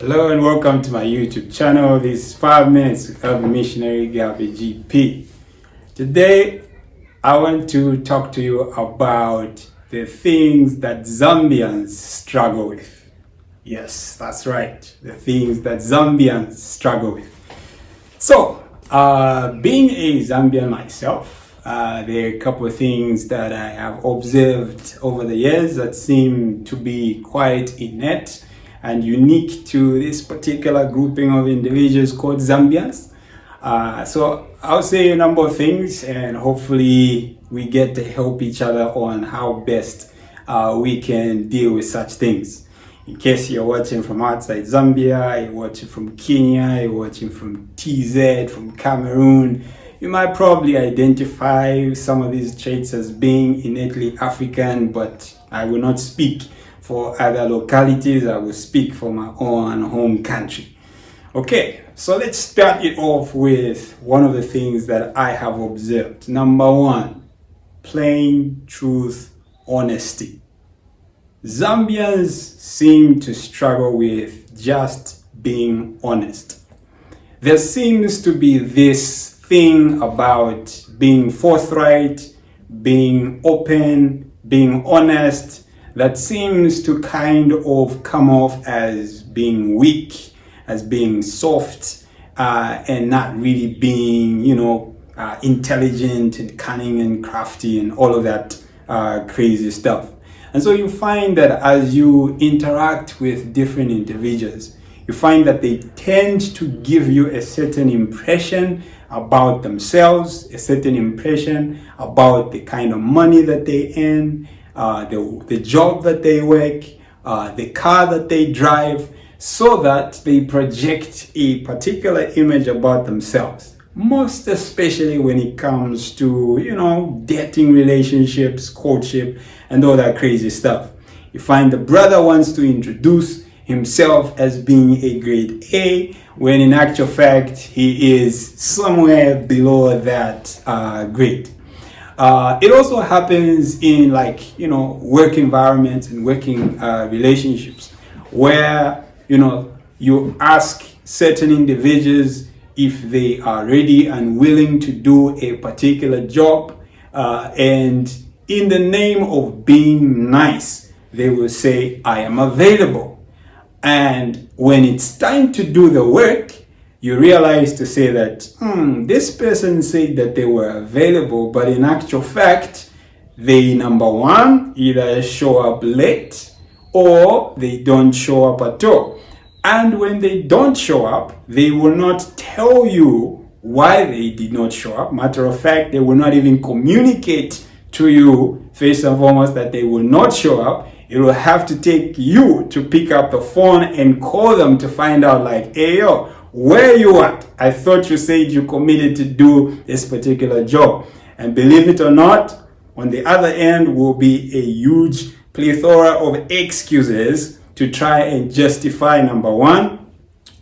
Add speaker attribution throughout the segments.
Speaker 1: Hello and welcome to my YouTube channel. This is 5 minutes with Urban Missionary Gabi GP. Today, I want to talk to you about the things that Zambians struggle with. Yes, that's right. The things that Zambians struggle with. So, being a Zambian myself, there are a couple of things that I have observed over the years that seem to be quite innate and unique to this particular grouping of individuals called Zambians. So I'll say a number of things, and hopefully we get to help each other on how best we can deal with such things. In case you're watching from outside Zambia, you're watching from Kenya, you're watching from TZ, from Cameroon, you might probably identify some of these traits as being innately African, but I will not speak for other localities. I will speak for my own home country. Okay, so let's start it off with one of the things that I have observed. Number one, plain truth, honesty. Zambians seem to struggle with just being honest. There seems to be this thing about being forthright, being open, being honest, that seems to kind of come off as being weak, as being soft, and not really being, intelligent and cunning and crafty and all of that crazy stuff. And so you find that as you interact with different individuals, you find that they tend to give you a certain impression about themselves, a certain impression about the kind of money that they earn, the job that they work, the car that they drive, so that they project a particular image about themselves. Most especially when it comes to, dating relationships, courtship, and all that crazy stuff. You find the brother wants to introduce himself as being a grade A, when in actual fact, he is somewhere below that grade. It also happens in work environments and working relationships where, you ask certain individuals if they are ready and willing to do a particular job, and in the name of being nice, they will say, I am available. And when it's time to do the work, you realize to say that this person said that they were available, but in actual fact, they, number one, either show up late or they don't show up at all. And when they don't show up, they will not tell you why they did not show up. Matter of fact, they will not even communicate to you, first and foremost, that they will not show up. It will have to take you to pick up the phone and call them to find out, like, hey, yo, where you at? I thought you said you committed to do this particular job. And believe it or not, on the other end will be a huge plethora of excuses to try and justify, number one,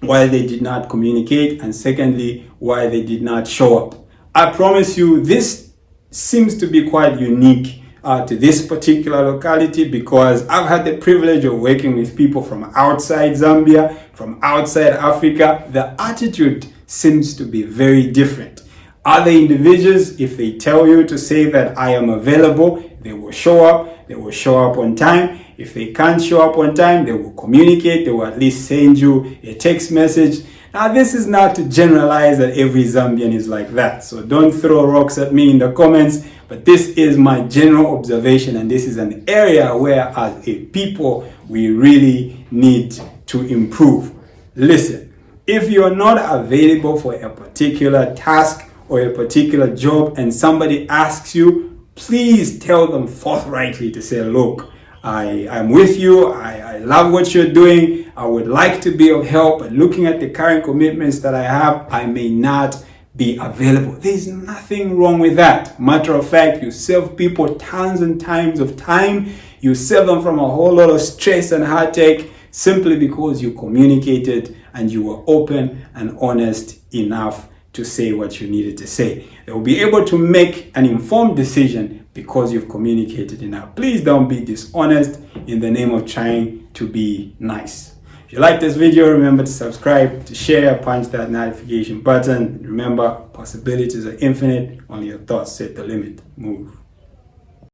Speaker 1: why they did not communicate, and secondly, why they did not show up. I promise you, this seems to be quite unique to this particular locality, because I've had the privilege of working with people from outside Zambia, from outside Africa. The attitude seems to be very different. Other individuals, if they tell you to say that I am available, they will show up. They will show up on time. If they can't show up on time, they will communicate. They will at least send you a text message. Now, this is not to generalize that every Zambian is like that. So don't throw rocks at me in the comments. But this is my general observation, and this is an area where, as a people, we really need to improve. Listen, if you're not available for a particular task or a particular job and somebody asks you, please tell them forthrightly to say, look, I'm with you. I love what you're doing. I would like to be of help. But looking at the current commitments that I have, I may not be available. There's nothing wrong with that. Matter of fact, you save people tons and tons of time. You save them from a whole lot of stress and heartache simply because you communicated and you were open and honest enough to say what you needed to say. They will be able to make an informed decision because you've communicated enough. Please don't be dishonest in the name of trying to be nice. If you like this video, remember to subscribe, to share, punch that notification button. Remember, possibilities are infinite. Only your thoughts set the limit. Move.